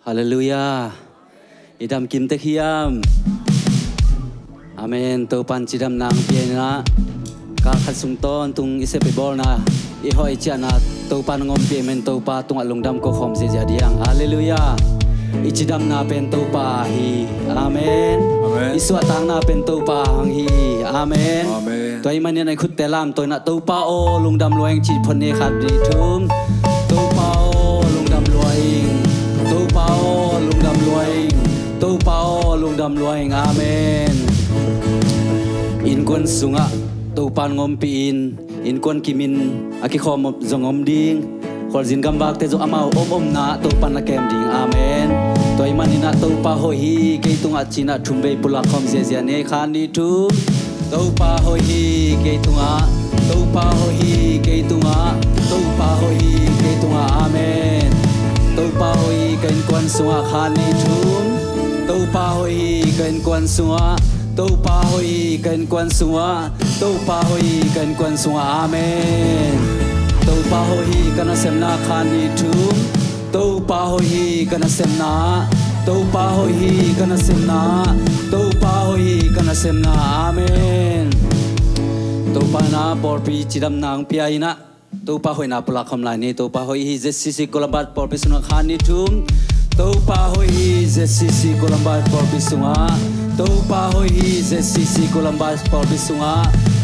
Hallelujah. Idam kim te khiam. Amen. To pan chidam nang piena. Ka khasung ton tung ise pe bol na. I hoi chana to pan ngom pi men to pa tung alung dam ko khom se jadiang. Hallelujah. Ichidam na pen to pa hi. Amen. Amen. Isu atang na pen to pa hang hi. Amen. Amen. Toi man yan ay khut te lam toi na to pa o lung dam loeng chi phon ne khat ri thum. To pa o lung dam loeng. To pa o lung dam loeng. To pa o lung dam loeng. Amen. In kon sunga to pan ngom pi in kon kimin aki khom zongom ding. Khol zin gam bak te zo amau om na to pan na kem ding. Amen. Toi manina to pa ho hi ke tunga china thumbe pula khom je je ne khan ni thu. To pa ho hi ke tunga. To pa ho hi ke tunga. To pa ho hi ke tunga. Amen. To pa ho hi ken kwan sunga khan ni thu. To pa ho hi ken kwan sunga. To pa ho hi ken kwan sunga. To pa ho hi ken kwan sunga. Amen. To pa ho hi kana semna khan ni thu. To pa ho hi kana semna. To pa ho hi kana semna. To pa ho hi kana semna. Amen. To pa na por pi chidam nang pi ai na. To pa hoi na pula khom lai ni. To pa hoi hi je sisi kolabat por pi sunga khan ni thum. To pa hoi hi je sisi kolabat por pi sunga. To pa hoi hi je sisi kolabat por pi sunga.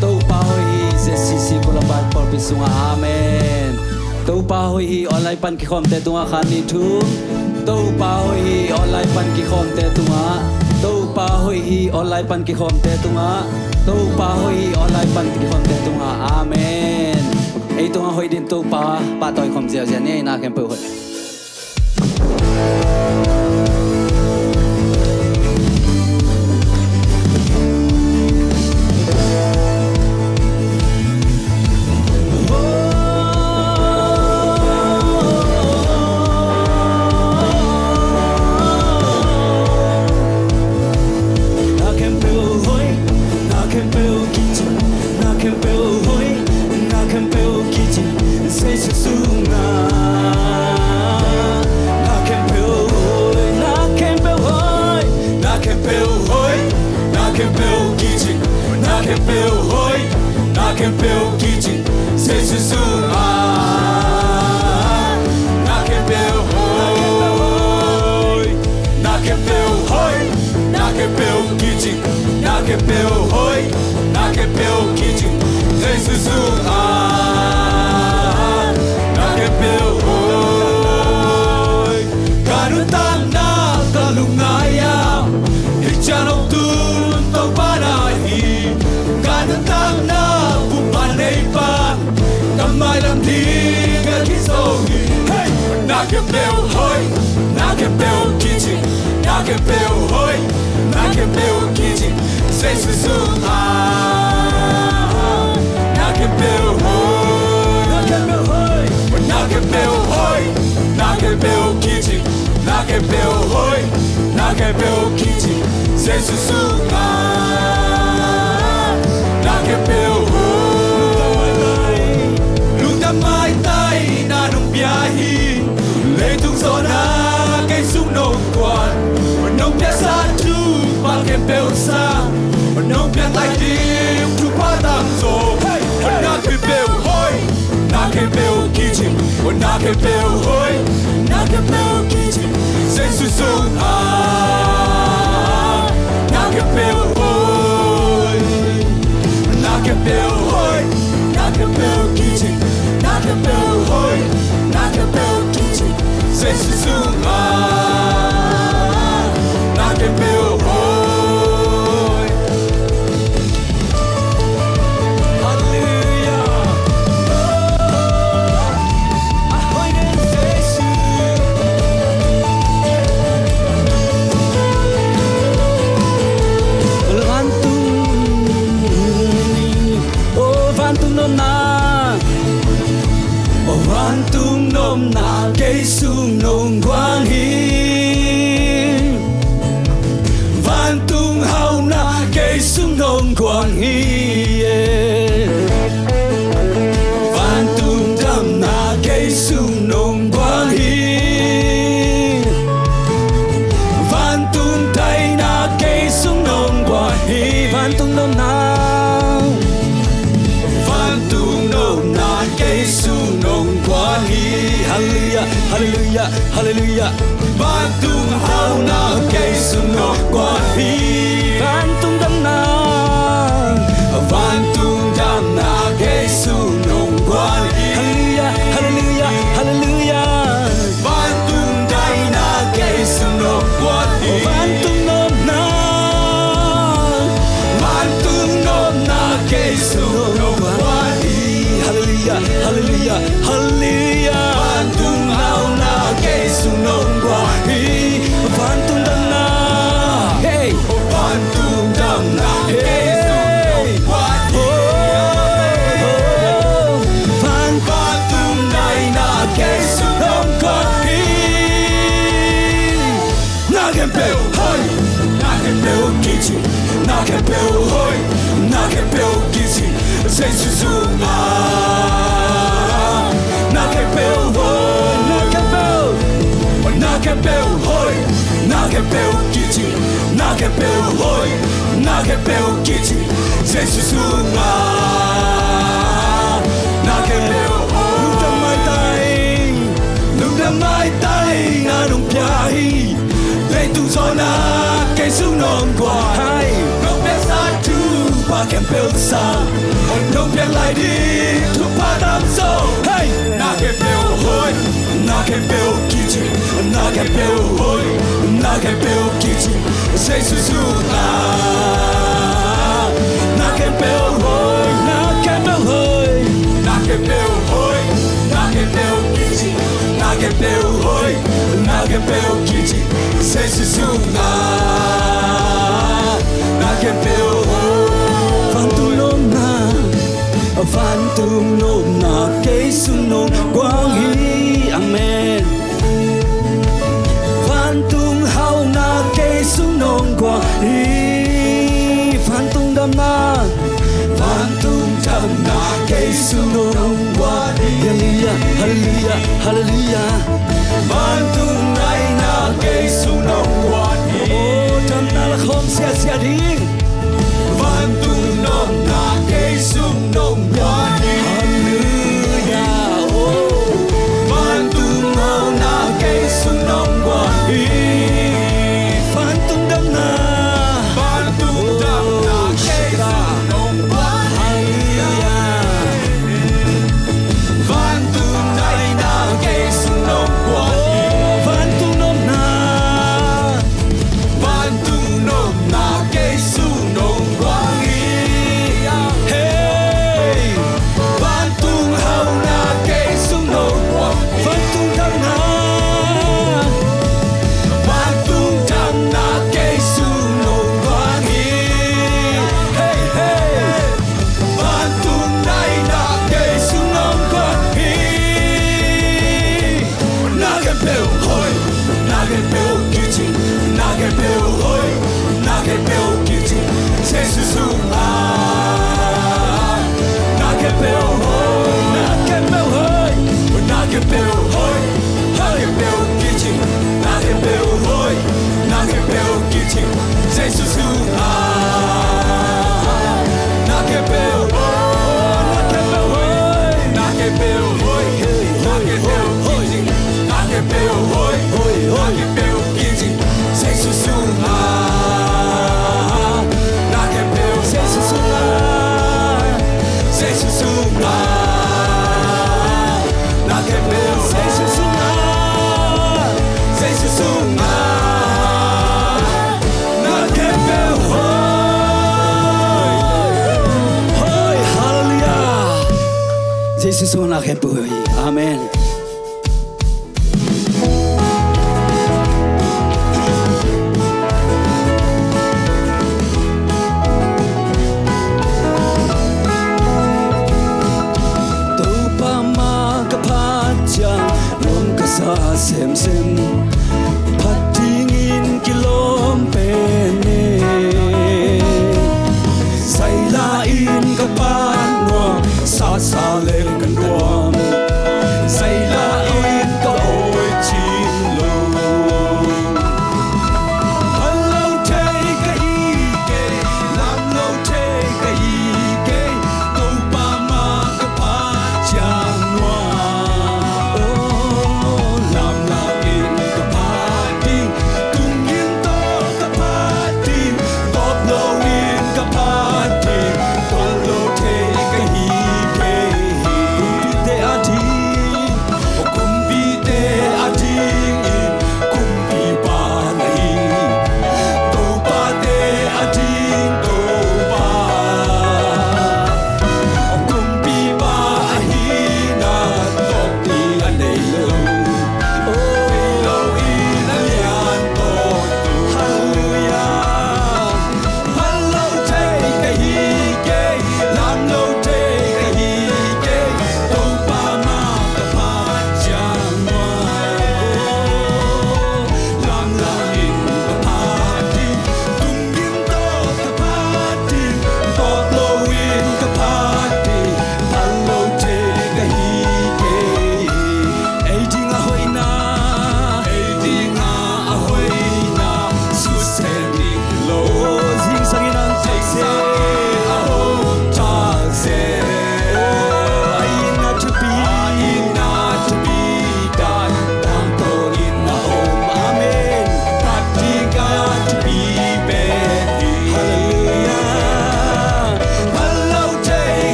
To pa hoi hi je sisi kolabat por pi sunga. Amen. To pa hoi hi online pan ki khom te tunga khan ni thum. To pa hoi hi online pan ki khom te tunga. To pa hoi hi online pan ki khom te tunga. To pa hoi hi online pan ki khom te tunga. Amen. Ei tunga hoi din to pa toi khom jeo je ne na kem pe hoi. Hallelujah, hallelujah. Van tung hao na cây sung no qua hi. Van tung đam na. Van tung đam na cây sung no qua hi. Hallelujah, hallelujah, hallelujah. Van tung dai na cây sung no qua hi. Van tung nôm na. Van tung nôm na cây sung no qua hi. Hallelujah, hallelujah, hallelujah. Van tung hao na cây sung no qua hi. Van tung đam na. Hey, Van tung đam na cây sung no qua hi. Van tung dai na cây sung no qua hi. Na kem bel hoi, na kem bel kichi, na kem bel hoi, na kem bel kichi, sei su su ma. Na kem bel hoi, na kem bel, na kem bel hoi, na kem bel kichi, na kem bel hoi, na kem bel kichi, sei su su ma. Na kem bel hoi, lúc đâm mai tay, lúc đâm mai tay, na nung pia hi. Lấy tu gió na cây sung non qua hai nông biết xa chú ba kem bêu xa nông biết lại đi thuốc ba đam sâu hey na kem bêu hôi na kem bêu kỳ chi na kem bêu hôi na kem bêu kỳ chi say su su na kem bêu hôi na kem bêu hôi na kem bêu hôi na kem bêu kỳ chi na kem bêu hôi na kem bêu kỳ chi say su su na kem bêu hôi van tung nôm na. Van tung nôm na cây sung nôm quang hi. Amen. Van tung hao na cây sung nôm quang hi. Van tung đam na. Van tung đam na cây sung nôm qua đi. Hallelujah, hallelujah, hallelujah. Van tung nay na cây sung nôm qua đi. Oh, đam na là không xe đi. Van tung nôm na cây sung nôm qua đi. Hallelujah, oh. Van tung hao na cây sung nôm qua đi. Van tung đam na. Van tung đam na cây sung nôm qua đi. Van tung nay na cây sung nôm qua đi. Van tung nôm na. Van tung nôm na cây sung nôm qua đi. Hey, Van tung hao na cây sung nôm qua đi. van tung đam na. Van tung đam na cây sung nôm qua đi. Hey hey. Van tung nay na cây sung nôm qua đi. Na kem bêu hoi, na kem bêu kichi, na kem bêu hoi, na kem bêu kichi, sei su su ma. Na kem bêu hoi, na kem bêu hoi, na kem bêu hoi, na kem bêu kichi, na kem bêu hoi, na kem bêu kichi, sei su su ma. Na kem bêu hoi, na kem bêu hoi, na kem bêu hoi, na kem bêu kichi, na kem bêu hoi, na kem bêu kichi, sei su su ma. Na kem bêu sei su su ma, sei su su ma. Na kem bêu sei su su ma, sei su su ma. Na kem bêu hoi, Hoi, hallelujah. Jesus on la bơi. Amen. Tu pa ma ka pa cha lom ka sa sem sem. Pat tingin kilom pe ne. Say la in ka pa no sa sa le kan ruam. Say la in ka oi chin lo. Hello take a ike, lam lo take a ike. Tu pa ma ka pa cha no. Oh, lam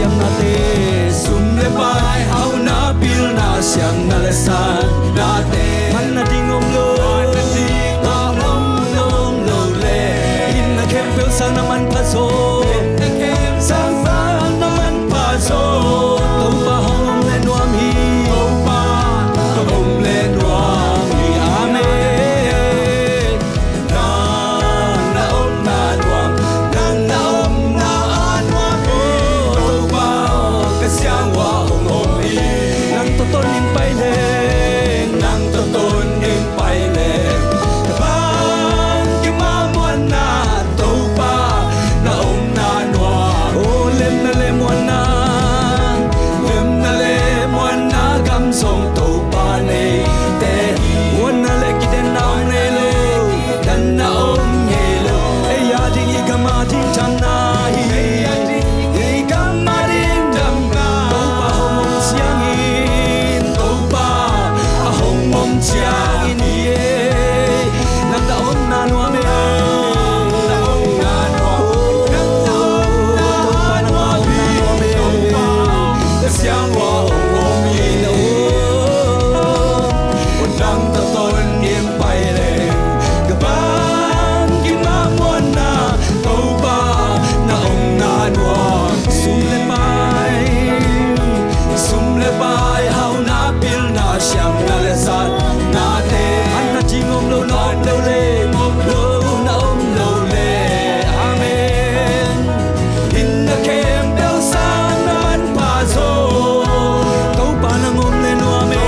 siam na te sum le pai hau na pil na siam na le san na te man na dingom lo sang naman paso sang sang naman paso tau pa hong le nuam hi tau pa hong le nuam hi amen na om na nuam na om na nuam hi tau pa ka siang wa hong hong hi nang toton in pai le nang toton in pai le bang ki ma muan na song tàu pa này te won na le ki den na ne lo dan na om nghe lo ai ya ding i gama tin chan na hi ei gama din dam na tau pa hong siang in tau pa hong mom chiang in ye nang da on na no me na om na no nang da om na no me tau pa siang wa om mi lo nang ta ton niệm bay lên cả ban kim ma muôn na tàu ba na ông na nuông sum le pai hau na pil na siam na le san na te an na jingom lo no lo le lo na om lo le amen in the kem bel san na man pa zo tau pa nang om le no me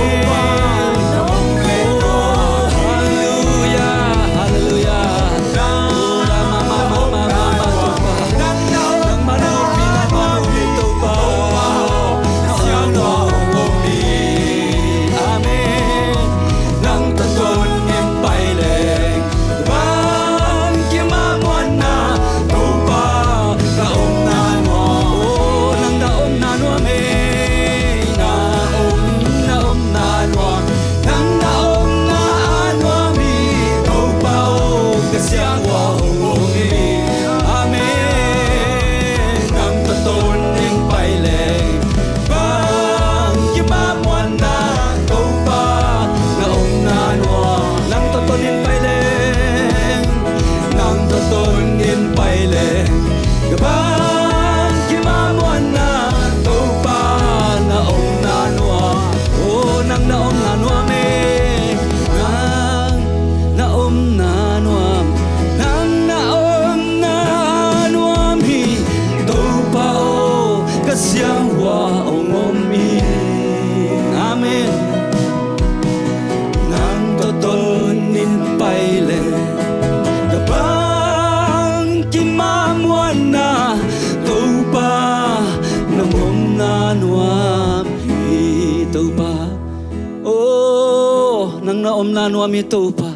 na nuam mi tau pa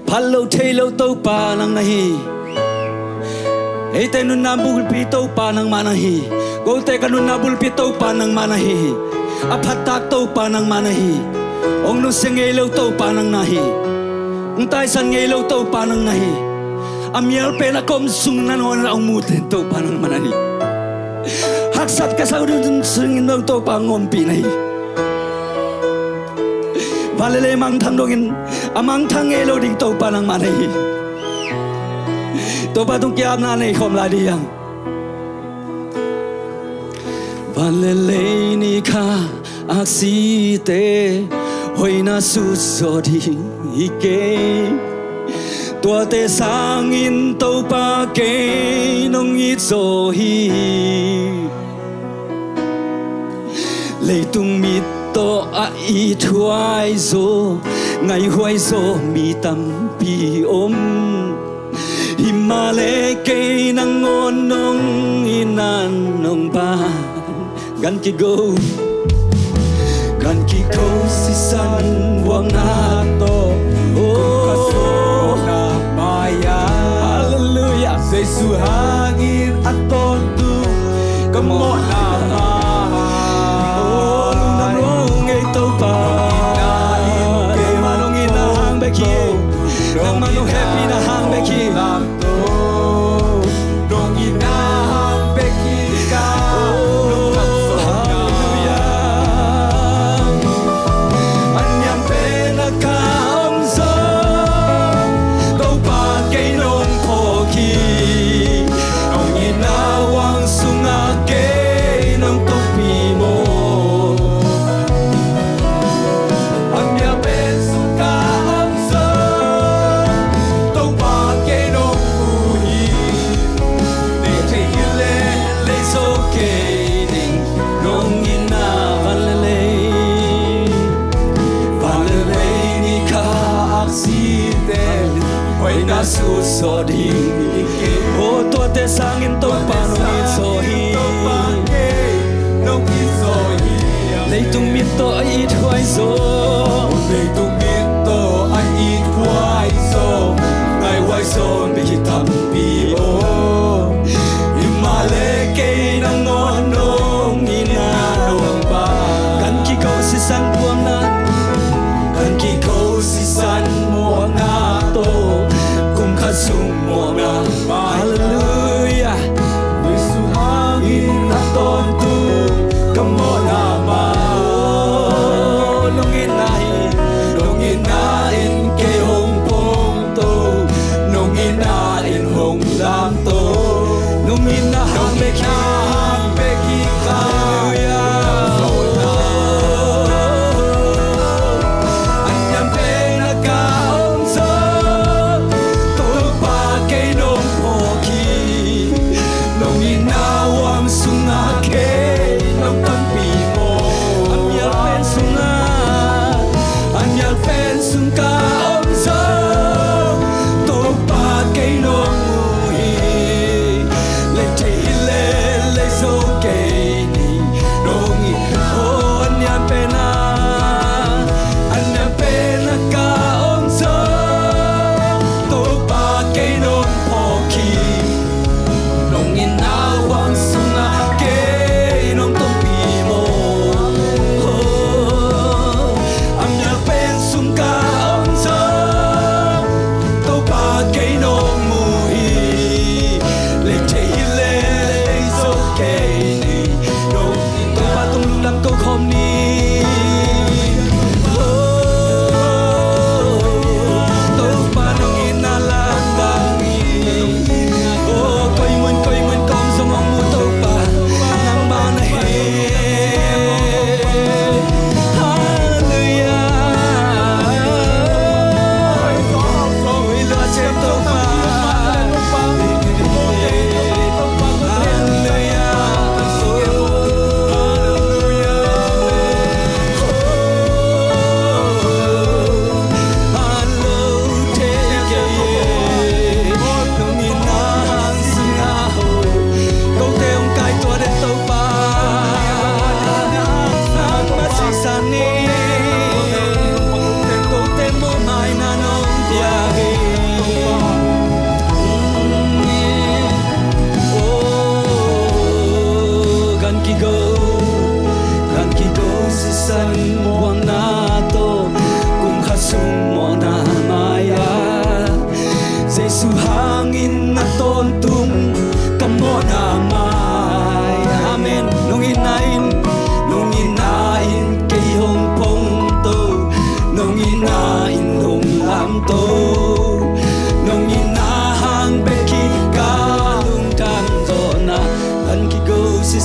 phal lo thei lo tau pa nang na hi ei te nun na bul pi tau pa nang ma na hi go te ka nun na bul pi tau pa nang ma na hi a phat tak tau pa nang ma na hi ong nu seng ei lo tau pa nang na hi ong tai san ngei lo tau pa nang na hi a mial pe na kom sung na non ra ong mu ten tau pa nang ma na hi hak sat ka sau dun sung no tau pa ngom pi na hi Valele mang thang dongin amang thang elo ding to pa nang manai to pa tung kiam na nei khom la di yang Valele ni kha aksi te hoina su so di ike to te sang in to pa ke nong i so hi lei tung mit to a i thuai zo ngai huai zo mi tam pi om himale ke nang on nong inan nong ba gan ki go si san wang na to oh na maya hallelujah Jesu hangin aton tu kamo na nang manong happy na hang beki lam to dong ina hang beki ka cô so đi ô tua te sang in tô pa nong in so hi lấy tung miết tô ai ít hoài so lấy tung miết tô ai ít hoài so ngày hoài so bị thầm bị ô mà lệ cây nắng ngon nông in na nông ba kan ki ko si sang buang na kan ki ko si san mo na to kum kha sum mo na hallelujah Yesu hangin na ton tu kamo na ma nong in na in ke hong pong to nong in na in hong lam to nong in na hang be ki ka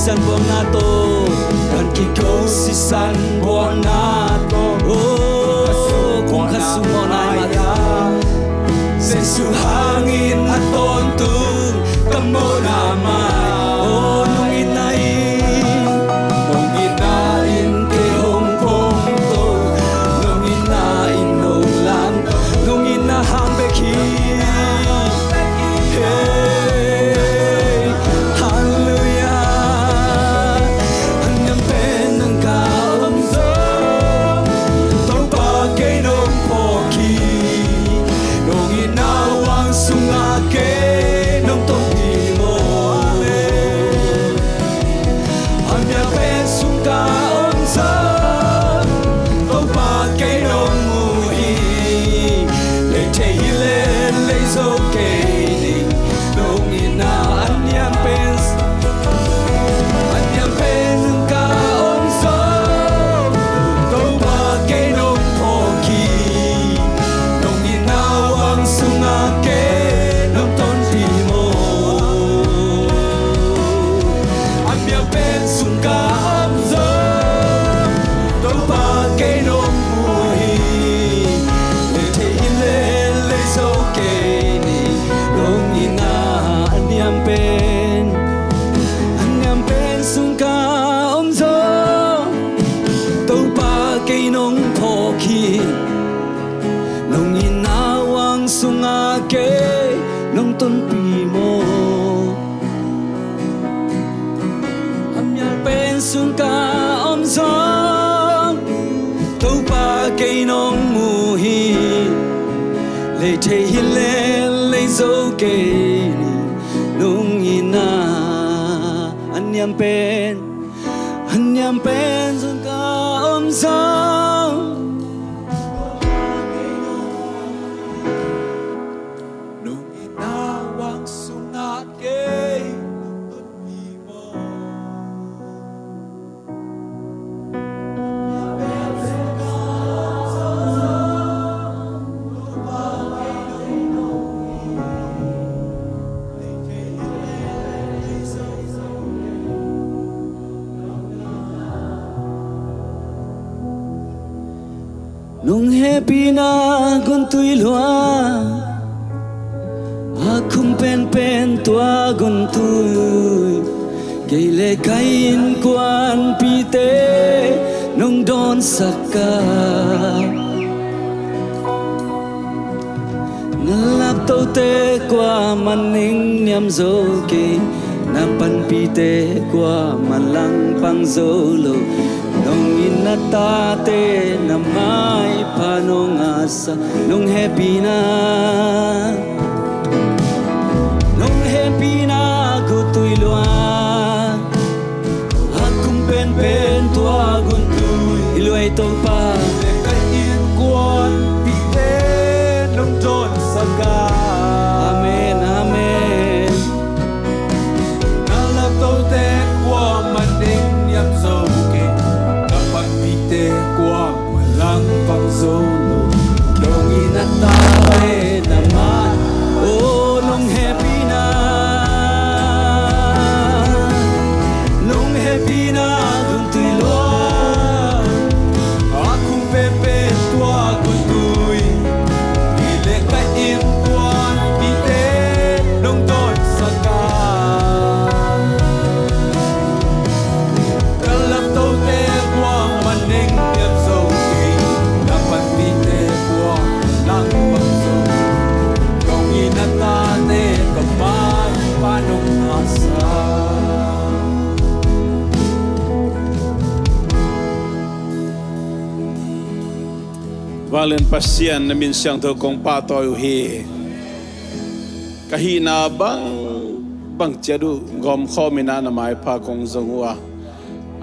san buang na to kan ki ko si san buang na to oh kung kasumo na mata Jesu hangin at tontung kamo na mai oh nung inain kay hong pong to nung inain nung lam nung inahang beki Nung inawang sungake bên sung ca om gió tu pa cây nong mù hi lệ thề hi lệ dấu cây nung ina anh nhầm bên sung ca om gió nung ina wang sung na cây nung happy na gun tui lua akum pen tua gun tui gay le kain quan pi te nung don saka ngalap tau te qua maning niam zo ke na pan pi te qua malang pang zo lo nung inata te na mai panong asa nung happy na ko tui lua akum pen tua gun tui iluai tau pa le kai in quan pi te nong don saka amen amen nalap tau te qua maning niam zo ke na pan pi te qua malang pang zo lo nung inata te na mai oh nung happy na gun tui lua akum pepe tua gun tui ile kai in quan pi te nong don saka kalap tau te qua maning niam zo ke na pan pi te qua lang pang zo kong inata te kapan panong asa Valen pasien na minsyang to kong patoy hi kahina bang tiadu gom khomina na mai pa kong zongwa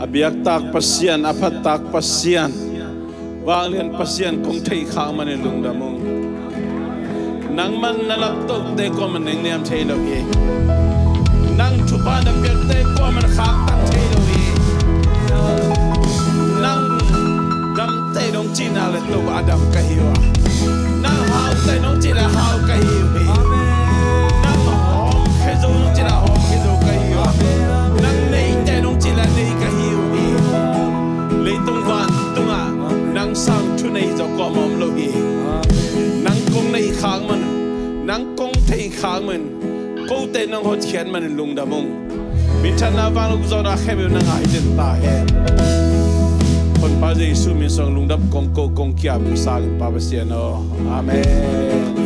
abiak tak pasien apat tak pasien valen pasien kong thei khang man lungdamong nang man nalak tok te ko man niam thei lo hi nang chupa na pek te ko man khak tak thei lo hi nang dam te dong china le to adam kahiwa nang hau te dong china hau kahiwa nang hom khezo dong china hom khezo kahiwa nang nei te dong china nei kahiwa le tung van tunga nang sang thu nei zo ko mom lo gi nang kong nei khang man nang kong thei khang man ko te nang hot khian man lung da mong min thana wang lu zo da khemi nang ai den ta heคนพระเยซูมีทรงลุงดับกงโกกงเกียบสร้างปาเปเซียโนอาเมน